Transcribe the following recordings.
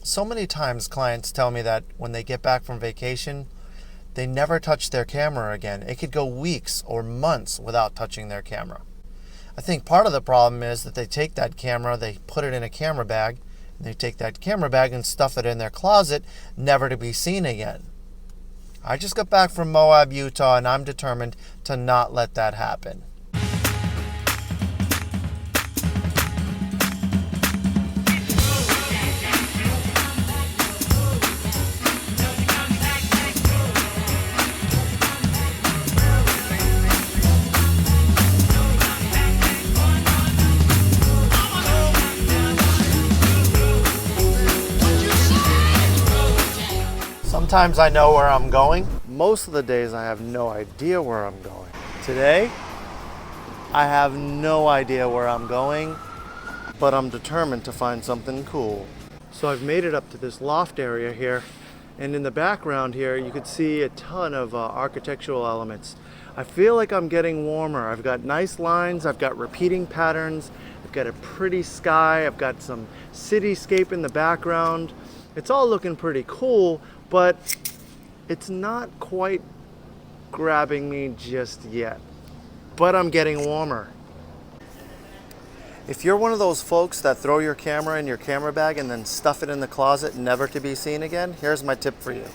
So many times clients tell me that when they get back from vacation, they never touch their camera again. It could go weeks or months without touching their camera. I think part of the problem is that they take that camera, they put it in a camera bag, and they take that camera bag and stuff it in their closet, never to be seen again. I just got back from Moab, Utah, and I'm determined to not let that happen. Sometimes I know where I'm going. Most of the days I have no idea where I'm going. Today, I have no idea where I'm going, but I'm determined to find something cool. So I've made it up to this loft area here, and in the background here you could see a ton of architectural elements. I feel like I'm getting warmer. I've got nice lines, I've got repeating patterns, I've got a pretty sky, I've got some cityscape in the background. It's all looking pretty cool, but it's not quite grabbing me just yet. But I'm getting warmer. If you're one of those folks that throw your camera in your camera bag and then stuff it in the closet never to be seen again, here's my tip for you.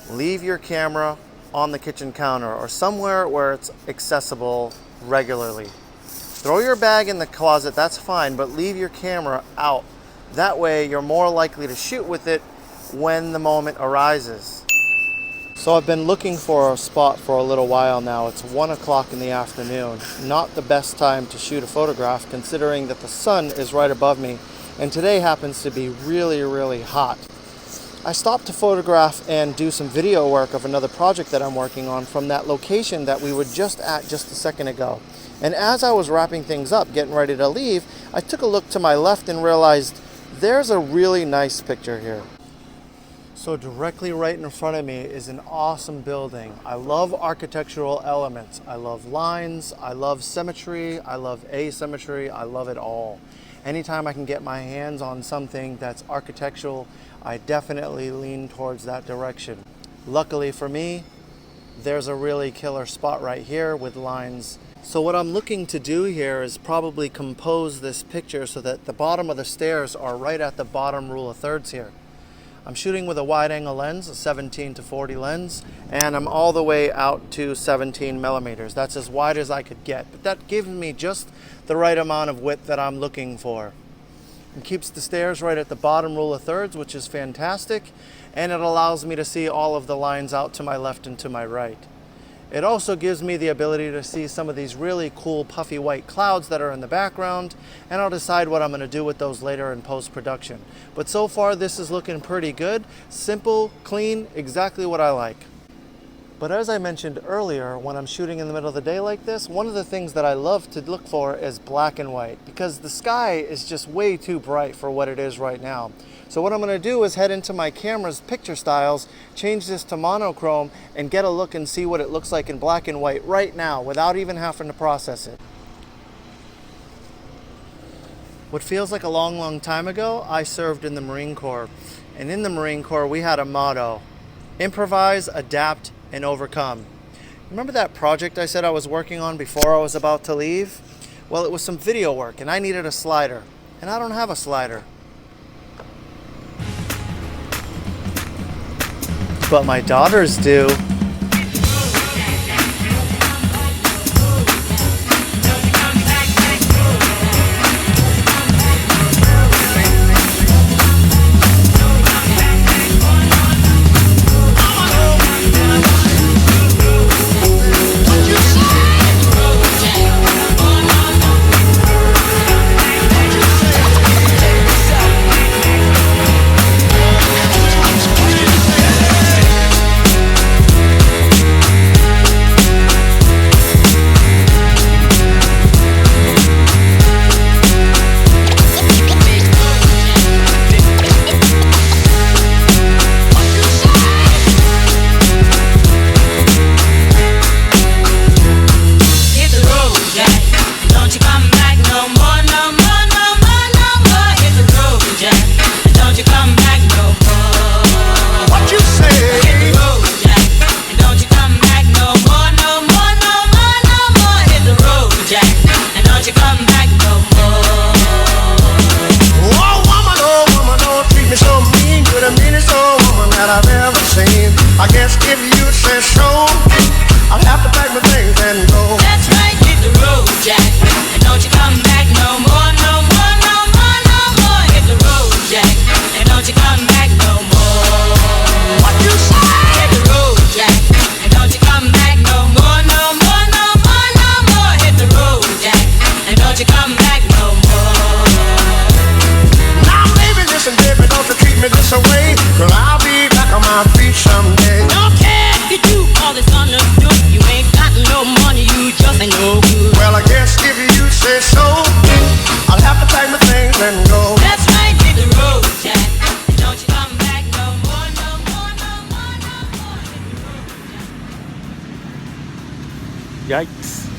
Leave your camera on the kitchen counter or somewhere where it's accessible regularly. Throw your bag in the closet, that's fine, but leave your camera out. That way you're more likely to shoot with it when the moment arises. So I've been looking for a spot for a little while now. It's 1 o'clock in the afternoon. Not the best time to shoot a photograph considering that the sun is right above me and today happens to be really, really hot. I stopped to photograph and do some video work of another project that I'm working on from that location that we were just at just a second ago. And as I was wrapping things up, getting ready to leave, I took a look to my left and realized there's a really nice picture here. So directly right in front of me is an awesome building. I love architectural elements. I love lines, I love symmetry, I love asymmetry, I love it all. Anytime I can get my hands on something that's architectural, I definitely lean towards that direction. Luckily for me, there's a really killer spot right here with lines. So what I'm looking to do here is probably compose this picture so that the bottom of the stairs are right at the bottom rule of thirds here. I'm shooting with a wide angle lens, a 17-40 lens, and I'm all the way out to 17 millimeters. That's as wide as I could get, but that gives me just the right amount of width that I'm looking for. It keeps the stairs right at the bottom rule of thirds, which is fantastic, and it allows me to see all of the lines out to my left and to my right. It also gives me the ability to see some of these really cool puffy white clouds that are in the background, and I'll decide what I'm going to do with those later in post-production. But so far this is looking pretty good. Simple, clean, exactly what I like. But as I mentioned earlier, when I'm shooting in the middle of the day like this, one of the things that I love to look for is black and white, because the sky is just way too bright for what it is right now. So what I'm going to do is head into my camera's picture styles, change this to monochrome, and get a look and see what it looks like in black and white right now without even having to process it. What feels like a long, long time ago, I served in the Marine Corps. And in the Marine Corps, we had a motto: improvise, adapt, and overcome. Remember that project I said I was working on before I was about to leave? Well, it was some video work, and I needed a slider. And I don't have a slider. But my daughters do. Yikes.